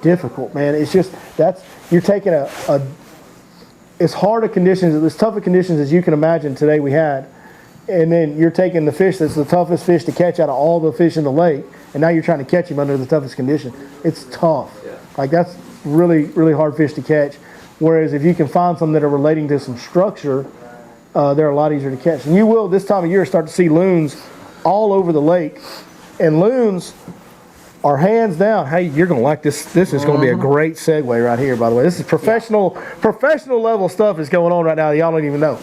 difficult, man. It's just, you're taking as hard of conditions, as tough of conditions as you can imagine today we had, and then you're taking the fish that's the toughest fish to catch out of all the fish in the lake, and now you're trying to catch him under the toughest condition. It's tough. Like, that's really, really hard fish to catch. Whereas if you can find some that are relating to some structure, they're a lot easier to catch. And you will, this time of year, start to see loons all over the lake. And loons are hands down. Hey, you're going to like this. This is going to be a great segue right here, by the way. This is professional level stuff is going on right now that y'all don't even know.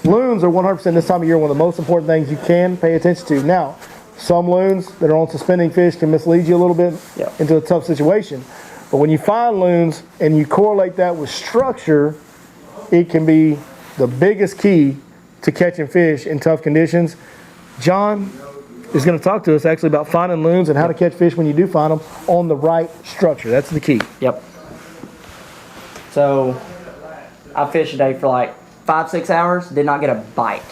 Loons are 100% this time of year one of the most important things you can pay attention to. Now, some loons that are on suspending fish can mislead you a little bit into a tough situation. But when you find loons and you correlate that with structure, it can be the biggest key to catching fish in tough conditions. John is going to talk to us actually about finding loons and how to catch fish when you do find them on the right structure. That's the key. Yep. So I fished today for like 5-6 hours, did not get a bite.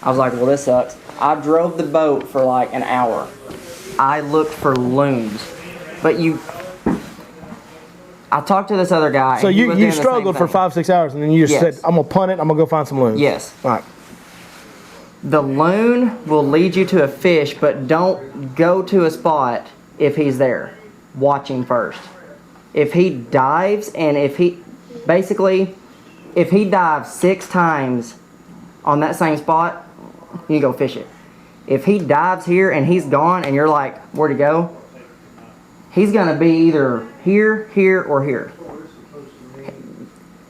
I was like, well, this sucks. I drove the boat for like an hour. I looked for loons. But I talked to this other guy. So you struggled for 5-6 hours and then you just said, I'm going to punt it, I'm going to go find some loons. Yes. All right. The loon will lead you to a fish, but don't go to a spot if he's there. Watch him first. If he dives and if he dives 6 times on that same spot, you go fish it. If he dives here and he's gone and you're like, where'd he go? He's going to be either here, here, or here.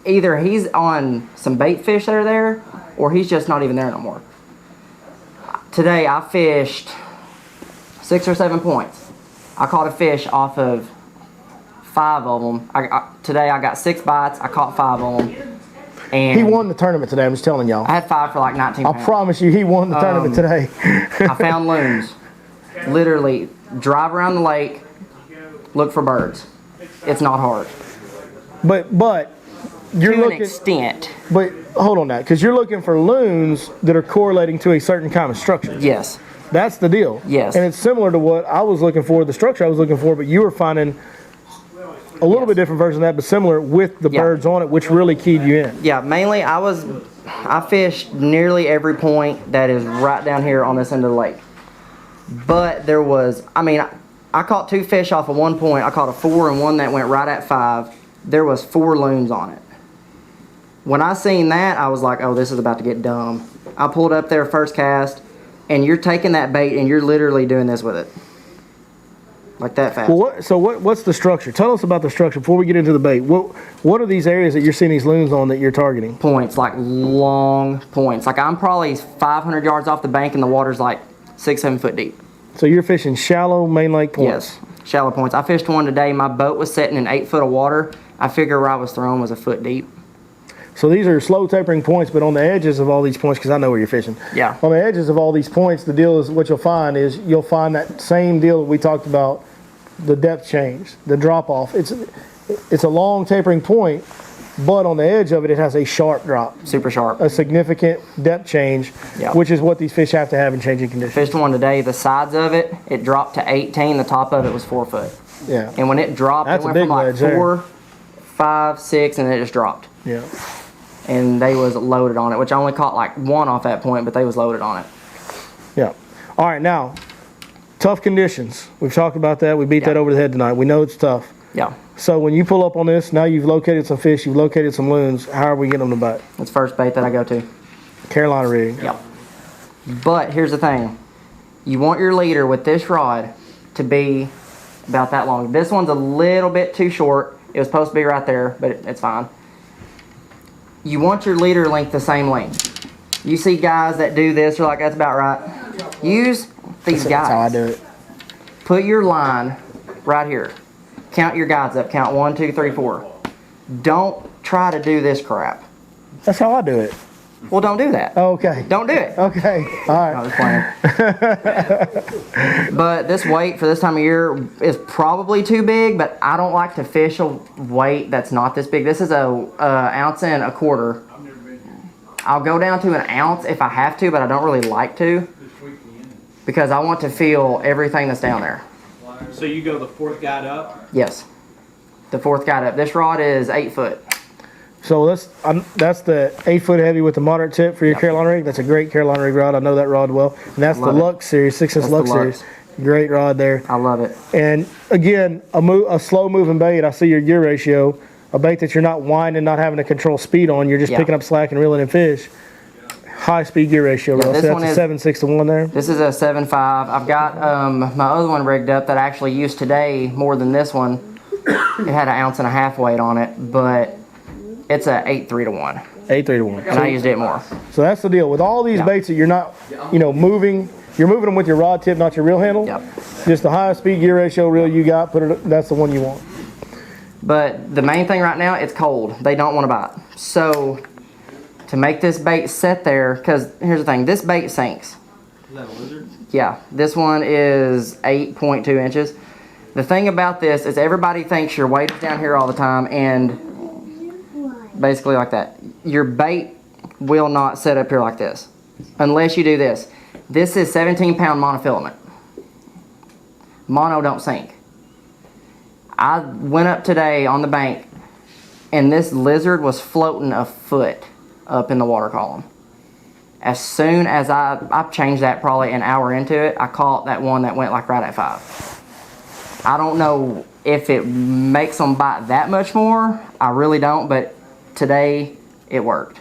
Either he's on some bait fish that are there, or he's just not even there no more. Today I fished 6 or 7 points. I caught a fish off of 5 of them. Today I got 6 bites. I caught 5 of them. And he won the tournament today, I'm just telling y'all. I had 5 for like 19 pounds. I promise you he won the tournament today. I found loons. Literally, drive around the lake, look for birds. It's not hard. But you're to looking, an extent. But hold on that, because you're looking for loons that are correlating to a certain kind of structure. Yes. That's the deal. Yes. And it's similar to what I was looking for, the structure I was looking for, but you were finding a little bit different version of that, but similar with the birds on it, which really keyed you in. Yeah, mainly I fished nearly every point that is right down here on this end of the lake. But there was, I caught 2 fish off of 1 point. I caught a 4 and one that went right at 5. There was 4 loons on it. When I seen that, I was like, oh, this is about to get dumb. I pulled up there first cast, and you're taking that bait and you're literally doing this with it. Like that fast. Well, what's the structure? Tell us about the structure before we get into the bait. What are these areas that you're seeing these loons on that you're targeting? Points, like long points. Like I'm probably 500 yards off the bank and the water's like 6-7 foot deep. So you're fishing shallow main lake points? Yes, shallow points. I fished one today. My boat was setting in 8 foot of water. I figured where I was throwing was a foot deep. So these are slow tapering points, but on the edges of all these points, because I know where you're fishing. Yeah. On the edges of all these points, the deal is what you'll find that same deal that we talked about, the depth change, the drop off. It's a long tapering point, but on the edge of it, it has a sharp drop. Super sharp. A significant depth change, which is what these fish have to have in changing conditions. Fished one today. The sides of it dropped to 18. The top of it was 4 foot. Yeah. And when it dropped, it went from like 4, 5, 6, and then it just dropped. Yeah. And they was loaded on it, which I only caught like 1 off that point, but they was loaded on it. Yeah. All right, now, tough conditions. We've talked about that. We beat that over the head tonight. We know it's tough. Yeah. So when you pull up on this, now you've located some fish, you've located some loons. How are we getting them to bite? That's first bait that I go to. Carolina rig. Yep. But here's the thing. You want your leader with this rod to be about that long. This one's a little bit too short. It was supposed to be right there, but it's fine. You want your leader length the same length. You see guys that do this, you're like, that's about right. Use these guys. That's how I do it. Put your line right here. Count your guides up. Count 1, 2, 3, 4. Don't try to do this crap. That's how I do it. Well, don't do that. Okay. Don't do it. Okay. All right. I was playing. But this weight for this time of year is probably too big, but I don't like to fish a weight that's not this big. This is a ounce and a quarter. I'll go down to an ounce if I have to, but I don't really like to because I want to feel everything that's down there. So you go the 4th guide up? Yes. The fourth guide up. This rod is 8 foot. So that's the 8 foot heavy with the moderate tip for your Carolina rig. That's a great Carolina rig rod. I know that rod well. And that's the Lux series, 6-inch Lux series. Great rod there. I love it. And again, a slow moving bait. I see your gear ratio. A bait that you're not winding, not having to control speed on. You're just picking up slack and reeling in fish. High speed gear ratio. So that's a 7.6 to 1 there. This is a 7.5. I've got my other one rigged up that I actually used today more than this one. It had 1.5 ounce weight on it, but it's a 8.3 to 1. 8.3 to 1. And I used it more. So that's the deal. With all these baits that you're not, moving, you're moving them with your rod tip, not your reel handle. Yep. Just the highest speed gear ratio reel you got, that's the one you want. But the main thing right now, it's cold. They don't want to bite. So to make this bait sit there, because here's the thing, this bait sinks. Is that a lizard? Yeah, this one is 8.2 inches. The thing about this is everybody thinks your weight is down here all the time, and basically like that. Your bait will not sit up here like this unless you do this. This is 17-pound monofilament. Mono don't sink. I went up today on the bank and this lizard was floating a foot up in the water column. As soon as I changed that probably an hour into it, I caught that one that went like right at 5. I don't know if it makes them bite that much more. I really don't, but today it worked.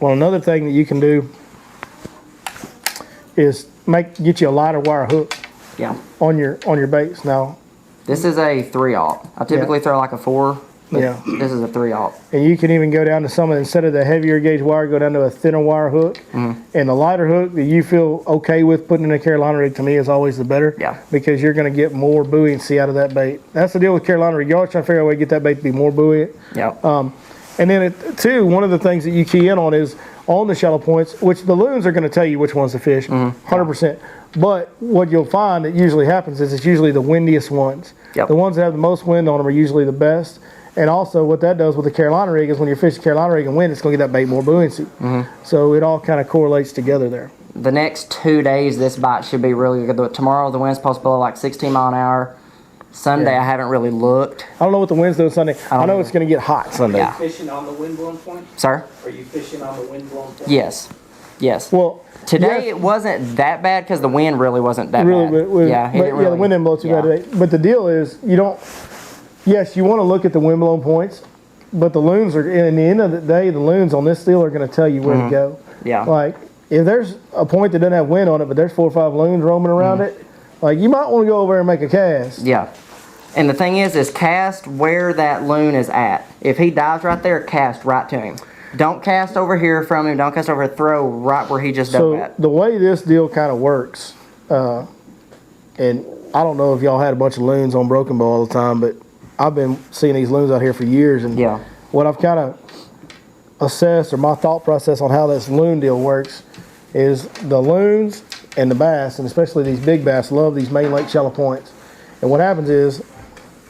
Well, another thing that you can do is get you a lighter wire hook. Yeah. On your baits. Now, this is a 3/0. I typically throw like a 4. But this is a 3/0. And you can even go down to instead of the heavier gauge wire, go down to a thinner wire hook. Mm-hmm. And the lighter hook that you feel okay with putting in a Carolina rig, to me, is always the better. Yeah. Because you're going to get more buoyancy out of that bait. That's the deal with Carolina rig. You're always trying to figure out a way to get that bait to be more buoyant. Yeah. And then, too, one of the things that you key in on is on the shallow points, which the loons are going to tell you which ones to fish, 100%. But what you'll find that usually happens is it's usually the windiest ones. Yep. The ones that have the most wind on them are usually the best. And also what that does with the Carolina rig is when you're fishing Carolina rig and wind, it's going to get that bait more buoyancy. So it all kind of correlates together there. The next 2 days, this bite should be really good. Tomorrow, the wind's supposed to blow like 16 mile an hour. Sunday, I haven't really looked. I don't know what the wind's doing Sunday. I know it's going to get hot Sunday. Yeah. Are you fishing on the wind-blown point? Sir? Are you fishing on the wind-blown point? Yes. Yes. Well, today it wasn't that bad because the wind really wasn't that bad. The wind didn't blow too bad today. But the deal is, yes, you want to look at the wind blown points, but the loons are, in the end of the day, the loons on this deal are going to tell you where to go. Yeah. Like, if there's a point that doesn't have wind on it, but there's 4 or 5 loons roaming around it, like, you might want to go over there and make a cast. Yeah. And the thing is cast where that loon is at. If he dives right there, cast right to him. Don't cast over here from him. Don't cast over here. Throw right where he just dove at. So the way this deal kind of works, and I don't know if y'all had a bunch of loons on Broken Bow all the time, but I've been seeing these loons out here for years, and what I've kind of assessed, or my thought process on how this loon deal works, is the loons and the bass, and especially these big bass, love these main lake shallow points. And what happens is,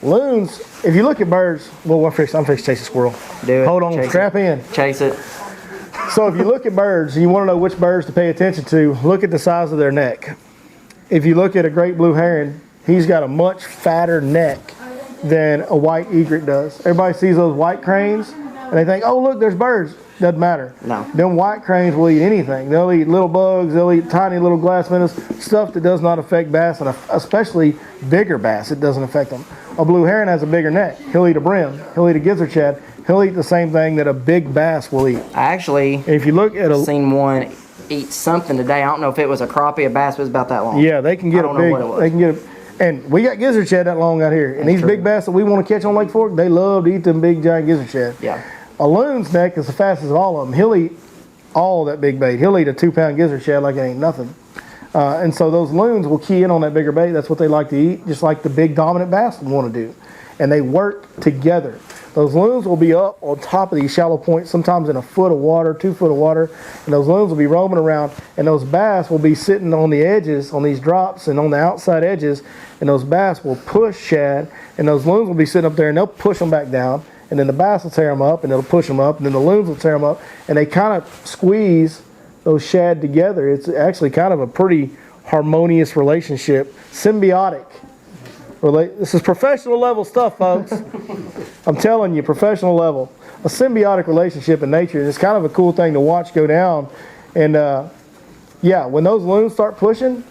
loons, if you look at birds, well, I'm fixing to chase a squirrel. Do it. Hold on, strap in. Chase it. So if you look at birds and you want to know which birds to pay attention to, look at the size of their neck. If you look at a great blue heron, he's got a much fatter neck than a white egret does. Everybody sees those white cranes and they think, oh, look, there's birds. Doesn't matter. No. Them white cranes will eat anything. They'll eat little bugs. They'll eat tiny little glass minnows, stuff that does not affect bass, and especially bigger bass. It doesn't affect them. A blue heron has a bigger neck. He'll eat a brim. He'll eat a gizzard shad. He'll eat the same thing that a big bass will eat. I actually if you look at seen one eat something today. I don't know if it was a crappie, a bass, it was about that long. Yeah, they can get a big. They can get a. And we got gizzard shad that long out here. And these big bass that we want to catch on Lake Fork, they love to eat them big giant gizzard shad. Yeah. A loon's neck is the fastest of all of them. He'll eat all that big bait. He'll eat a 2-pound gizzard shad like it ain't nothing. And so those loons will key in on that bigger bait. That's what they like to eat, just like the big dominant bass want to do. And they work together. Those loons will be up on top of these shallow points, sometimes in a foot of water, 2 foot of water, and those loons will be roaming around, and those bass will be sitting on the edges, on these drops and on the outside edges, and those bass will push shad, and those loons will be sitting up there, and they'll push them back down, and then the bass will tear them up, and it'll push them up, and then the loons will tear them up, and they kind of squeeze those shad together. It's actually kind of a pretty harmonious relationship, symbiotic. This is professional level stuff, folks. I'm telling you, professional level. A symbiotic relationship in nature. And it's kind of a cool thing to watch go down. And yeah, when those loons start pushing,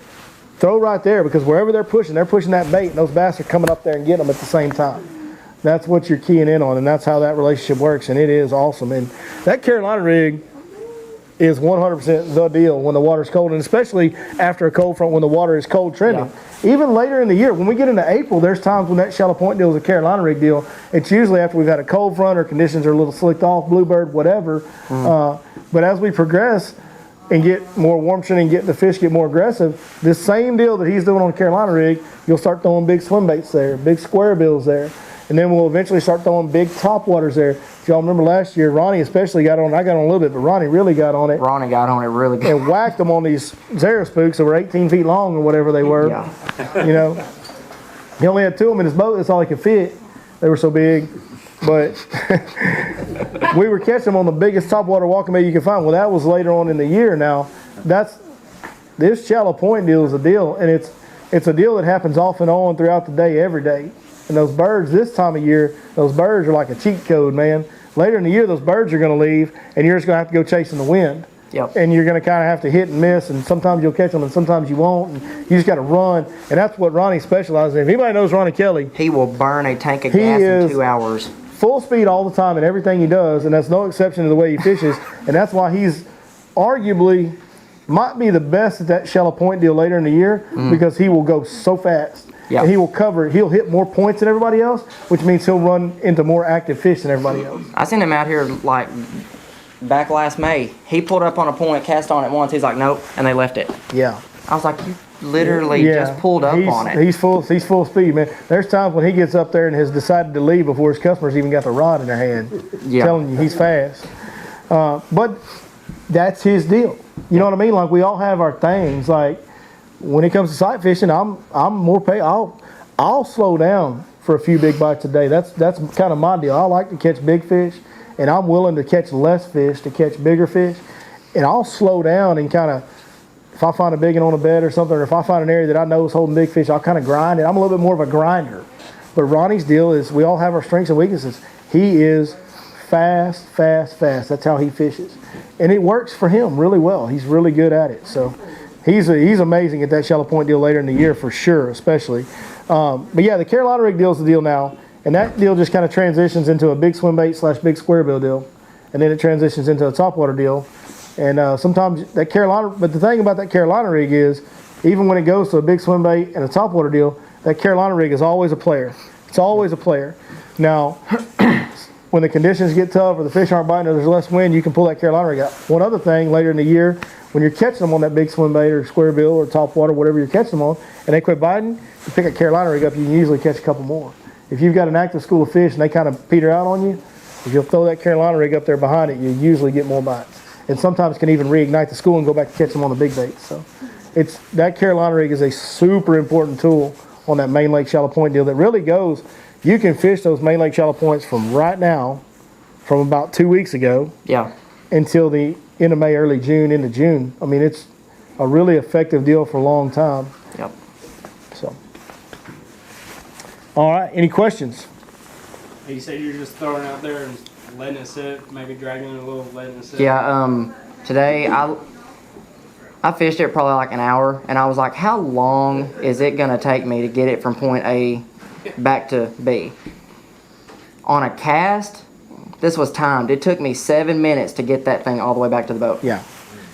throw right there, because wherever they're pushing that bait, and those bass are coming up there and getting them at the same time. That's what you're keying in on, and that's how that relationship works, and it is awesome. And that Carolina rig is 100% the deal when the water's cold, and especially after a cold front when the water is cold trending. Yeah. Even later in the year, when we get into April, there's times when that shallow point deal is a Carolina rig deal. It's usually after we've had a cold front or conditions are a little slicked off, bluebird, whatever. But as we progress and get more warmth and the fish get more aggressive, this same deal that he's doing on the Carolina rig, you'll start throwing big swim baits there, big square bills there. And then we'll eventually start throwing big top waters there. If y'all remember last year, Ronnie especially got on. I got on a little bit, but Ronnie really got on it. Ronnie got on it really good. And whacked them on these Zara spooks that were 18 feet long or whatever they were. Yeah. You know, he only had 2 of them in his boat. That's all he could fit. They were so big. But we were catching them on the biggest topwater walking bait you could find. Well, that was later on in the year. Now, this shallow point deal is a deal, and it's a deal that happens off and on throughout the day, every day. And those birds this time of year, those birds are like a cheat code, man. Later in the year, those birds are going to leave, and you're just going to have to go chasing the wind. Yep. And you're going to kind of have to hit and miss, and sometimes you'll catch them, and sometimes you won't. And you just got to run, and that's what Ronnie specializes in. If anybody knows Ronnie Kelly, he will burn a tank of gas in 2 hours. Full speed all the time in everything he does, and that's no exception to the way he fishes. And that's why he's arguably might be the best at that shallow point deal later in the year, because he will go so fast. Yeah. And he will cover, he'll hit more points than everybody else, which means he'll run into more active fish than everybody else. I seen him out here like back last May. He pulled up on a point, cast on it once. He's like, nope, and they left it. Yeah. I was like, you literally just pulled up on it. He's full speed, man. There's times when he gets up there and has decided to leave before his customers even got the rod in their hand. Yeah. I'm telling you, he's fast. But that's his deal. You know what I mean? Like, we all have our things. Like, when it comes to sight fishing, I'm more I'll slow down for a few big bites a day. That's kind of my deal. I like to catch big fish, and I'm willing to catch less fish to catch bigger fish. And I'll slow down and kind of, if I find a big one on a bed or something, or if I find an area that I know is holding big fish, I'll kind of grind it. I'm a little bit more of a grinder. But Ronnie's deal is we all have our strengths and weaknesses. He is fast. That's how he fishes. And it works for him really well. He's really good at it. So he's amazing at that shallow point deal later in the year for sure, especially. But yeah, the Carolina rig deal is the deal now. And that deal just kind of transitions into a big swim bait / big square bill deal. And then it transitions into a topwater deal. And sometimes that Carolina, but the thing about that Carolina rig is, even when it goes to a big swim bait and a topwater deal, that Carolina rig is always a player. It's always a player. Now, when the conditions get tough or the fish aren't biting or there's less wind, you can pull that Carolina rig out. One other thing, later in the year, when you're catching them on that big swim bait or square bill or topwater, whatever you're catching them on, and they quit biting, you pick a Carolina rig up, you can usually catch a couple more. If you've got an active school of fish and they kind of peter out on you, if you'll throw that Carolina rig up there behind it, you usually get more bites. And sometimes can even reignite the school and go back to catch them on the big baits. So that Carolina rig is a super important tool on that main lake shallow point deal that really goes, you can fish those main lake shallow points from right now, from about 2 weeks ago, until the end of May, early June, into June. I mean, it's a really effective deal for a long time. Yep. So, all right, any questions? You said you're just throwing it out there and letting it sit, maybe dragging it a little, letting it sit. Yeah, today I fished it probably like an hour, and I was like, how long is it going to take me to get it from point A back to B? On a cast, this was timed. It took me 7 minutes to get that thing all the way back to the boat. Yeah.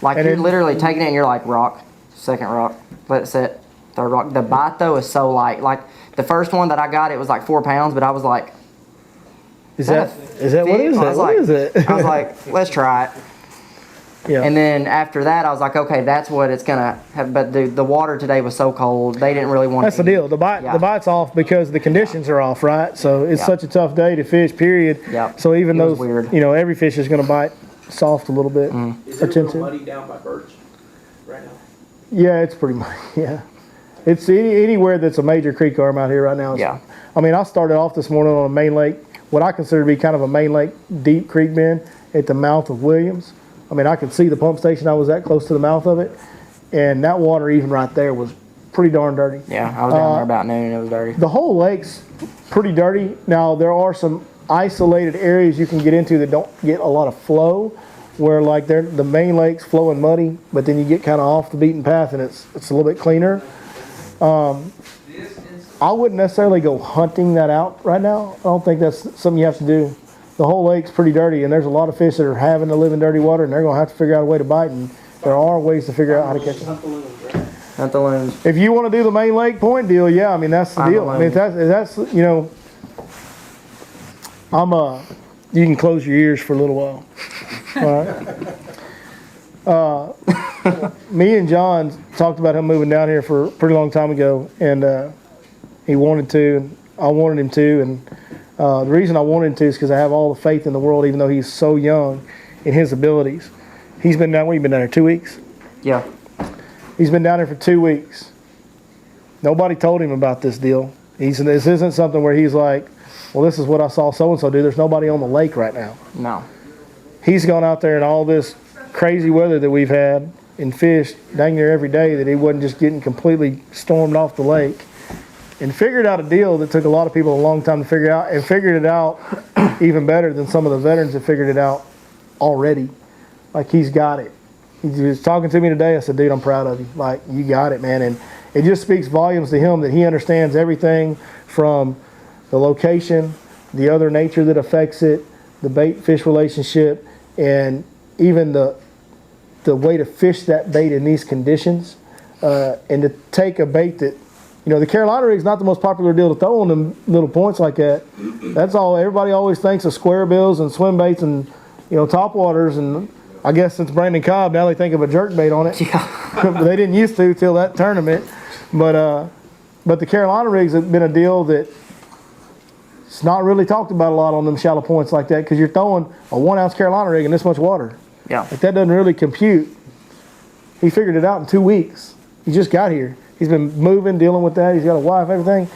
Like, and you're literally taking it and you're like, rock, second rock, let it sit, third rock. The bite, though, is so light. Like, the first one that I got, it was like 4 pounds, but I was like, Is that what is it? What is it? I was like, let's try it. Yeah. And then after that, I was like, okay, that's what it's gonna have. But the water today was so cold, they didn't really want. That's the deal. The bite's off because the conditions are off, right? So it's such a tough day to fish. Period. Yeah. So even those, every fish is gonna bite soft a little bit. Is it a little muddy down by Birch right now? Yeah, it's pretty muddy. Yeah. It's anywhere that's a major creek arm out here right now. Yeah. I mean, I started off this morning on a main lake, what I consider to be kind of a main lake deep creek bend at the mouth of Williams. I mean, I could see the pump station. I was that close to the mouth of it. And that water, even right there, was pretty darn dirty. Yeah, I was down there about noon and it was dirty. The whole lake's pretty dirty. Now, there are some isolated areas you can get into that don't get a lot of flow, where like the main lake's flowing muddy, but then you get kind of off the beaten path and it's a little bit cleaner. I wouldn't necessarily go hunting that out right now. I don't think that's something you have to do. The whole lake's pretty dirty, and there's a lot of fish that are having to live in dirty water, and they're going to have to figure out a way to bite, and there are ways to figure out how to catch them. Not the loons. If you want to do the main lake point deal, yeah, I mean, that's the deal. I mean, if that's you know, you can close your ears for a little while. All right. Me and John talked about him moving down here for a pretty long time ago, and he wanted to, and I wanted him to, and the reason I wanted him to is because I have all the faith in the world, even though he's so young in his abilities. He's been down, we've been down there 2 weeks? Yeah. He's been down there for 2 weeks. Nobody told him about this deal. This isn't something where he's like, well, this is what I saw so-and-so do. There's nobody on the lake right now. No. He's gone out there in all this crazy weather that we've had and fished dang near every day that he wasn't just getting completely stormed off the lake, and figured out a deal that took a lot of people a long time to figure out, and figured it out even better than some of the veterans that figured it out already. Like, he's got it. He was talking to me today. I said, dude, I'm proud of you. Like, you got it, man. And it just speaks volumes to him that he understands everything from the location, the other nature that affects it, the bait-fish relationship, and even the way to fish that bait in these conditions, and to take a bait that, you know, the Carolina rig's not the most popular deal to throw on them little points like that. That's all. Everybody always thinks of square bills and swim baits and, you know, topwaters, and I guess since Brandon Cobb, now they think of a jerk bait on it. Yeah. They didn't used to till that tournament. But the Carolina rigs have been a deal that it's not really talked about a lot on them shallow points like that, because you're throwing a 1 ounce Carolina rig in this much water. Yeah. Like, that doesn't really compute. He figured it out in 2 weeks. He just got here. He's been moving, dealing with that. He's got a wife, everything.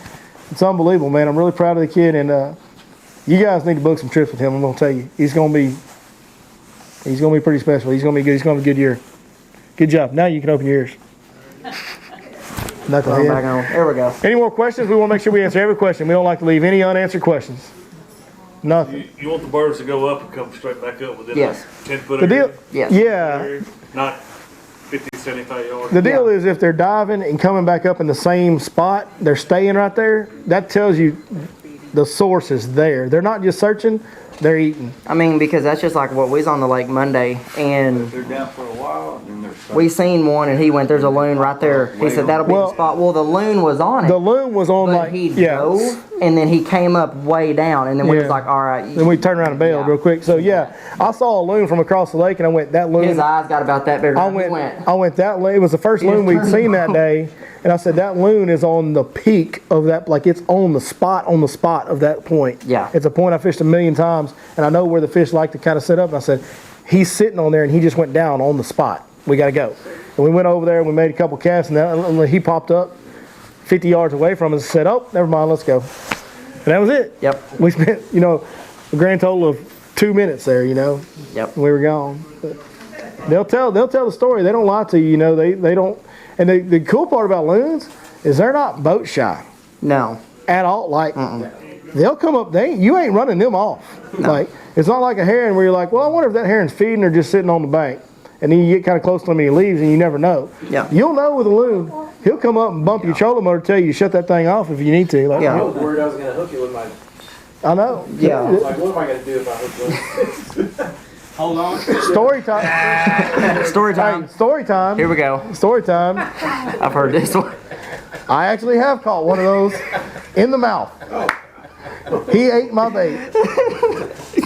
It's unbelievable, man. I'm really proud of the kid, and you guys need to book some trips with him. I'm gonna tell you, he's gonna be pretty special. He's gonna be good. He's gonna have a good year. Good job. Now you can open your ears. Knucklehead. There we go. Any more questions? We want to make sure we answer every question. We don't like to leave any unanswered questions. Nothing. You want the birds to go up and come straight back up within Yes. like 10 foot The deal, area? Yes. yeah. Not 50, 75 yards. The deal is, if they're diving and coming back up in the same spot, they're staying right there. That tells you the source is there. They're not just searching, they're eating. I mean, because that's just like what we was on the lake Monday, and They're down for a while, and then they're we seen one, and he went, there's a loon right there. He said, that'll be the spot. Well, the loon was on it. The loon was on, but like, he yeah. dove, and then he came up way down, and then we was Yeah. like, all right. Then we turned around and bailed Yeah. real quick. So yeah, I saw a loon from across the lake, and I went, that loon. His eyes got about that big. I went that loon. It was the first loon we'd seen that day, and I said, that loon is on the peak of that, like, it's on the spot of that point. Yeah. It's a point I fished 1,000,000 times, and I know where the fish like to kind of set up. And I said, he's sitting on there, and he just went down on the spot. We got to go. And we went over there, and we made a couple casts, and he popped up 50 yards away from us and said, oh, never mind, let's go. And that was it. Yep. We spent, you know, a grand total of 2 minutes there, you know. Yep. And we were gone. But they'll tell the story. They don't lie to you, you know. They don't. And the cool part about loons is they're not boat shy No. at all. Like, they'll come up. You ain't running them off. No. Like, it's not like a heron where you're like, well, I wonder if that heron's feeding or just sitting on the bank. And then you get kind of close to him and he leaves, and you never know. Yeah. You'll know with a loon. He'll come up and bump your trolling motor, tell you shut that thing off if you need to. Like, Yeah. I was worried I was going to hook it with my. I know. Yeah. Like, what am I going to do if I hook it? Hold on. Story time. Story time. Hey, story time. Here we go. Story time. I've heard this one. I actually have caught one of those in the mouth. He ate my bait.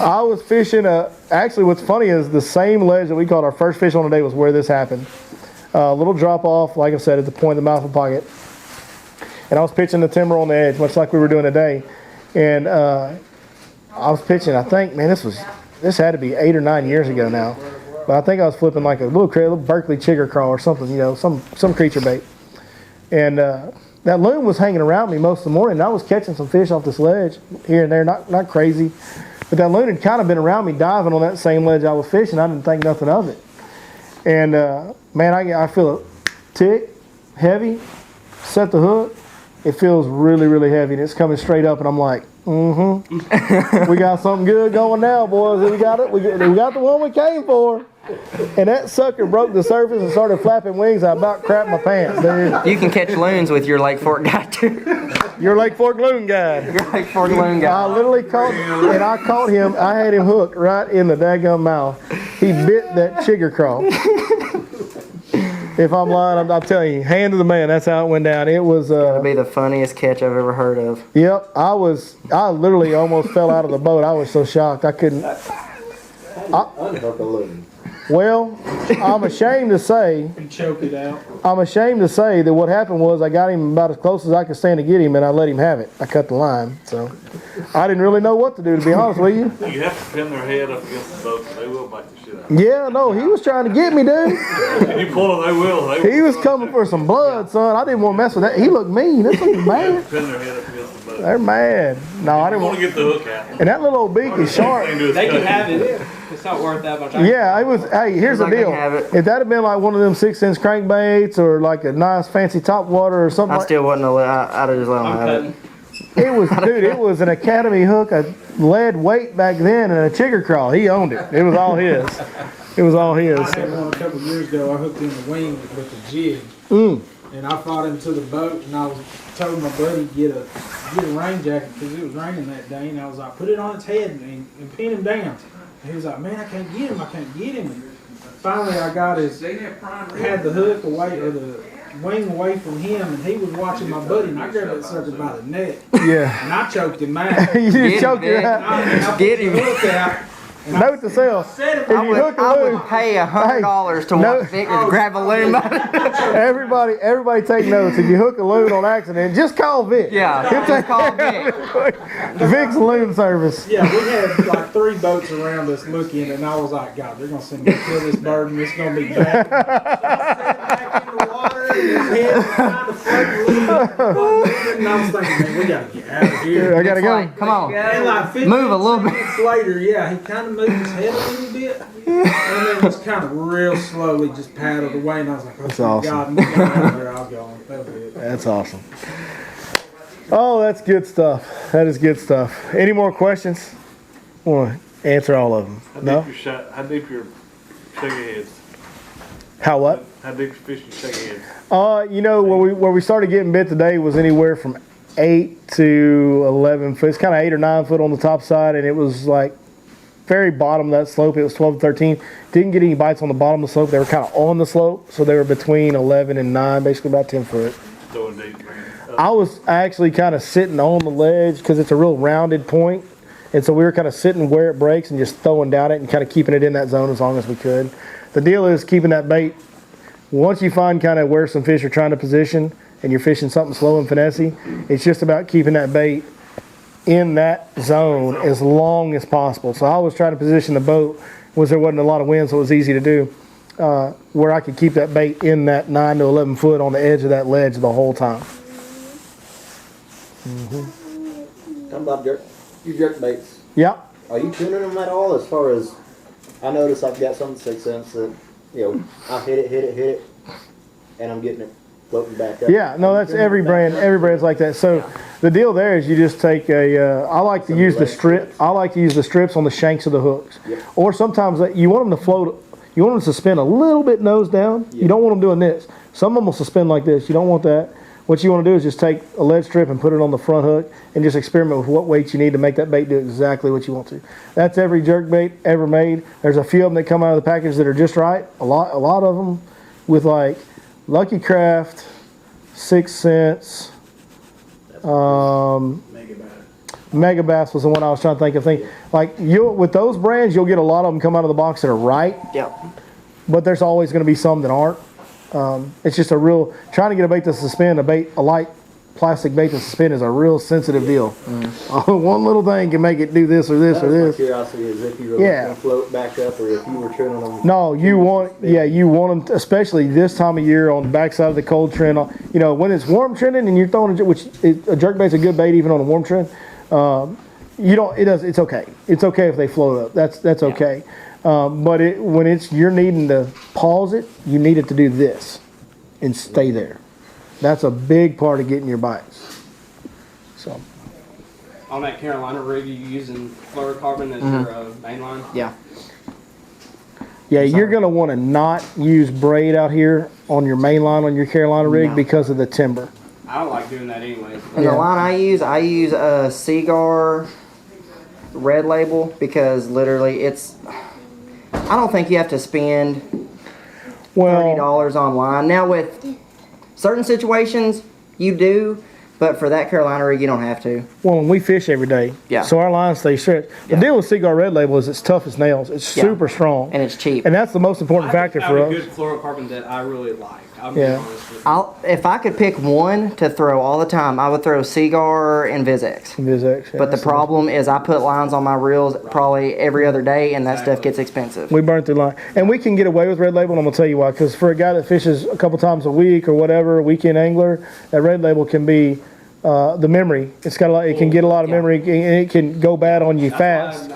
I was fishing actually what's funny is the same ledge that we caught our first fish on today was where this happened. A little drop off, like I said, at the point of the mouth of the pocket. And I was pitching the timber on the edge, much like we were doing today. And I was pitching, I think, man, this had to be 8 or 9 years ago now. But I think I was flipping like a little Berkeley chigger crawl or something, you know, some creature bait. And that loon was hanging around me most of the morning, and I was catching some fish off this ledge here and there, not crazy. But that loon had kind of been around me diving on that same ledge I was fishing. I didn't think nothing of it. And man, I feel a tick, heavy, set the hook, it feels really, really heavy, and it's coming straight up, and I'm like, we got something good going now, boys. We got it. We got the one we came for. And that sucker broke the surface and started flapping wings. I about crapped my pants, dude. You can catch loons with your Lake Fork guy too. Your Lake Fork loon guy. Your Lake Fork loon guy. I literally caught, and I caught him. I had him hooked right in the daggum mouth. He bit that chigger craw. If I'm lying, I'm telling you, hand to the man. That's how it went down. It was. That'd be the funniest catch I've ever heard of. Yep, I literally almost fell out of the boat. I was so shocked. I couldn't. Unhook a loon. Well, I'm ashamed to say. You choke it out. I'm ashamed to say that what happened was I got him about as close as I could stand to get him, and I let him have it. I cut the line, so I didn't really know what to do, to be honest with you. You have to pin their head up against the boat, and they will bite the shit out. Yeah, no, he was trying to get me, dude. If you pull them, they will. He was coming for some blood, son. I didn't want to mess with that. He looked mean. This thing's mad. Pin their head up against the boat. They're mad. No, I I didn't want want. to get the hook out. And that little old beak is sharp. They can have it. It's not worth that much. Yeah, it was. Hey, here's the Like they deal. have it. If that had been like one of them 6-inch crankbaits or like a nice fancy top water or something, I like, still wouldn't have. I'd have just let him I'm have it. cutting. it was, dude. It was an Academy hook, a lead weight back then, and a chigger crawl. He owned it. It was all his. It was all his. I had one a couple years ago. I hooked in the wing with a jig, and I fought him to the boat. And I was told my buddy get a rain jacket because it was raining that day. And I was like, put it on its head and pin him down. And he was like, man, I can't get him. I can't get him. And finally, I got had the hook away or the wing away from him, and he was watching my buddy. And I grabbed that sucker by the neck, Yeah. and I choked him out. You Get just choked him, it Vic. out. I Get put him. the hook out. Note to self. If you hook a I loon, would pay $100 to no- watch Victor grab a loon by the everybody take notes. If you hook a loon on accident, just call Vic. Yeah, He'll just call Vic. Vic's loon service. Yeah, we had like 3 boats around us looking, and I was like, God, they're gonna send me to kill this bird, and it's gonna be bad. Back in the water, and his head trying to float a little bit, and I was thinking, man, we gotta get out of here. I gotta go. Like, come on. And like 15 Move a little bit. minutes later, yeah, he kind of moved his head a little bit, and then just kind of real slowly just paddled away, and I was like, oh, That's thank awesome. God, and we got out of there, I was going, that was it. That's awesome. Oh, that's good stuff. That is good stuff. Any more questions? I want to answer all of them. No? How deep your shaky heads? How what? How deep your fishing shaky heads? You know, where we started getting bit today was anywhere from 8 to 11 foot. It's kind of 8 or 9 foot on the top side, and it was like very bottom of that slope. It was 12 to 13. Didn't get any bites on the bottom of the slope. They were kind of on the slope, so they were between 11 and 9, basically about 10 foot. Throwing deep. I was actually kind of sitting on the ledge because it's a real rounded point, and so we were kind of sitting where it breaks and just throwing down it and kind of keeping it in that zone as long as we could. The deal is keeping that bait. Once you find kind of where some fish are trying to position and you're fishing something slow and finessey, it's just about keeping that bait in that zone as long as possible. So I was trying to position the boat was there wasn't a lot of wind, so it was easy to do, where I could keep that bait in that 9 to 11 foot on the edge of that ledge the whole time. Talking about your jerk baits. Yeah. Are you tuning them at all? As far as I notice, I've got some 6 cents that I hit it, and I'm getting it floating back up. Yeah, no, that's every brand. Every brand's like that. So the deal there is you just take a. I like to use the strip. I like to use the strips on the shanks of the hooks, or sometimes you want them to float. You want them to suspend a little bit nose down. You don't want them doing this. Some of them will suspend like this. You don't want that. What you want to do is just take a lead strip and put it on the front hook and just experiment with what weights you need to make that bait do exactly what you want to. That's every jerk bait ever made. There's a few of them that come out of the package that are just right. A lot of them with like Lucky Craft, 6 Cents, Mega Bass was the one I was trying to think of. Like with those brands, you'll get a lot of them come out of the box that are right. Yep. But there's always going to be some that aren't. It's just trying to get a bait to suspend, a light plastic bait to suspend is a real sensitive deal. One little thing can make it do this or this or this. My curiosity is if you were going to float back up or if you were trimming them. No, you want them, especially this time of year on the backside of the cold trend. When it's warm trending and you're throwing a jerk bait's a good bait even on a warm trend. It's okay. It's okay if they float up. That's okay. But when you're needing to pause it, you need it to do this and stay there. That's a big part of getting your bites. So On that Carolina rig, you using fluorocarbon as your main line? Yeah. yeah, you're gonna want to not use braid out here on your main line on your Carolina rig No. because of the timber. I don't like doing that anyway. And Yeah. the line I use a Cigar Red Label because literally it's. I don't think you have to spend Well, $30 online. Now with certain situations, you do, but for that Carolina rig, you don't have to. well, when we fish every day, Yeah. so our lines stay stretched. The Yeah. deal with Cigar Red Label is it's tough as nails. It's Yeah. super strong, And it's cheap. and that's the most important factor I for found us. a good fluorocarbon that I really like. I'm Yeah. being honest with you. If I could pick one to throw all the time, I would throw Cigar and Vizex. Vizex, yeah, But the that's problem is I put lines on my reels probably every other day, and that stuff gets expensive. we burn through line, and we can get away with Red Label. And I'm gonna tell you why. Because for a guy that fishes a couple times a week or whatever, a weekend angler, that Red Label can be the memory. It's got a lot. It can get a lot of Yeah. memory, and it can go bad on you fast.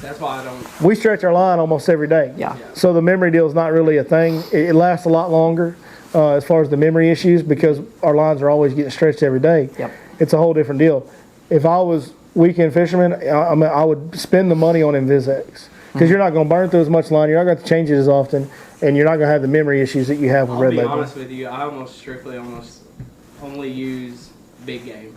That's why I don't. We stretch our line almost every day. Yeah. So the memory deal is not really a thing. It lasts a lot longer as far as the memory issues because our lines are always getting stretched every day. Yep. It's a whole different deal. If I was weekend fisherman, I would spend the money on Invisex because you're not going to burn through as much line. You're not going to change it as often, and you're not going to have the memory issues that you have with I'll Red be Label. honest with you. I almost only use big game,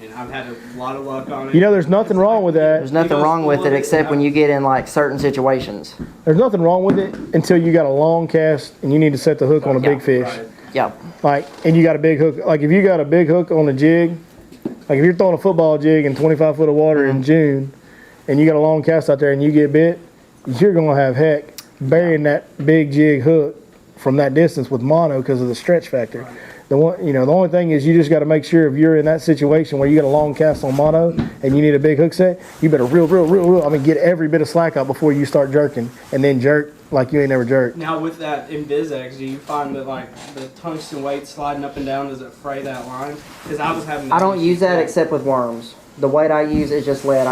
and I've had a lot of luck on it. You know, there's nothing wrong with that. There's nothing wrong with it except when you get in like certain situations. There's nothing wrong with it until you got a long cast and you need to set the hook on a big fish. Right. Yep. Like, and you got a big hook. Like, if you got a big hook on a jig, like if you're throwing a football jig in 25 foot of water in June, and you got a long cast out there and you get bit, you're gonna have heck burying that big jig hook from that distance with mono because of the stretch factor. Right. The one, the only thing is you just got to make sure if you're in that situation where you got a long cast on mono and you need a big hook set, you better reel. I mean, get every bit of slack out before you start jerking, and then jerk like you ain't never jerked. Now with that Invisex, do you find that like the tungsten weight sliding up and down, does it fray that line? Because I was having. I don't use that except with worms. The weight I use is just lead.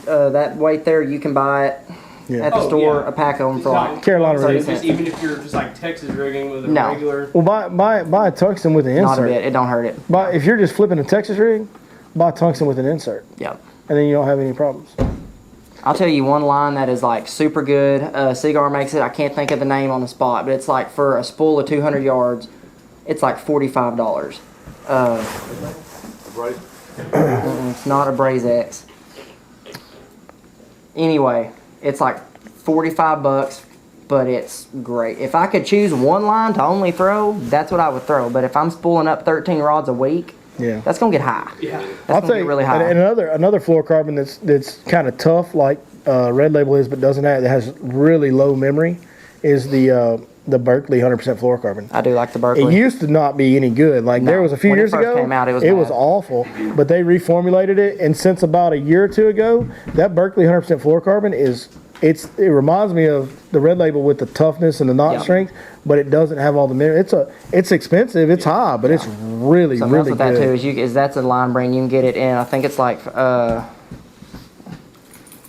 That weight there, you can buy it Yeah. at the Oh, store, yeah. a pack of them for like. Carolina So rig. just, even if you're just like Texas rigging with a No. regular. Well, buy a tungsten with an Not a insert. bit. It don't hurt it. If you're just flipping a Texas rig, buy tungsten with an insert, Yep. and then you don't have any problems. I'll tell you one line that is like super good. Cigar makes it. I can't think of the name on the spot, but it's like for a spool of 200 yards, it's like $45. Right? It's not a Braze X. Anyway, it's like $45, but it's great. If I could choose one line to only throw, that's what I would throw. But if I'm spooling up 13 rods a week, Yeah. that's gonna get high. Yeah. I'll That's gonna tell get you, really high. and another fluorocarbon that's kind of tough, like Red Label is, but doesn't have, that has really low memory, is the Berkeley 100% fluorocarbon. I do like the It Berkeley. used to not be any good. Like No. there was a few When it years first ago, came out, it was was bad. awful. But they reformulated it, and since about a year or two ago, that Berkeley 100% fluorocarbon it reminds me of the Red Label with the toughness and the knot Yeah. strength, but it doesn't have all the memory. It's expensive, it's high, but it's really Something else really with that good. too is that's a line brand. You can get it in. I think it's like you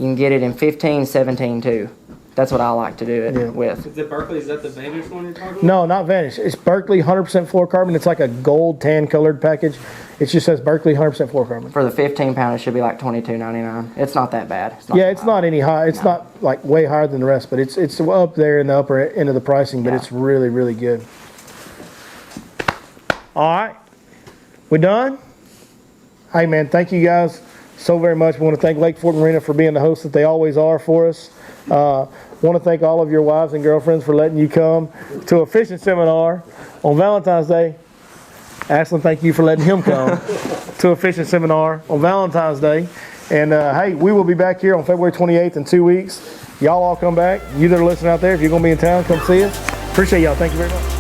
can get it in 15, 17 too. That's what I like to do it Yeah. with. Is it Berkeley? Is that the Vanish one you're talking about? No, not Vanish. It's Berkeley 100% fluorocarbon. It's like a gold tan colored package. It just says Berkeley 100% fluorocarbon. For the 15 pound, it should be like $22.99. It's not that bad. Yeah, it's not any high. It's not like way higher than the rest, but it's up there in the upper end of the pricing. But Yeah. it's really really good. All right, we done. Hey man, thank you guys so very much. We want to thank Lake Fork Marina for being the host that they always are for us. Want to thank all of your wives and girlfriends for letting you come to a fishing seminar on Valentine's Day. Ashlyn, thank you for letting him come to a fishing seminar on Valentine's Day. And hey, we will be back here on February 28th in 2 weeks. Y'all all come back. You that are listening out there, if you're going to be in town, come see us. Appreciate y'all. Thank you very much.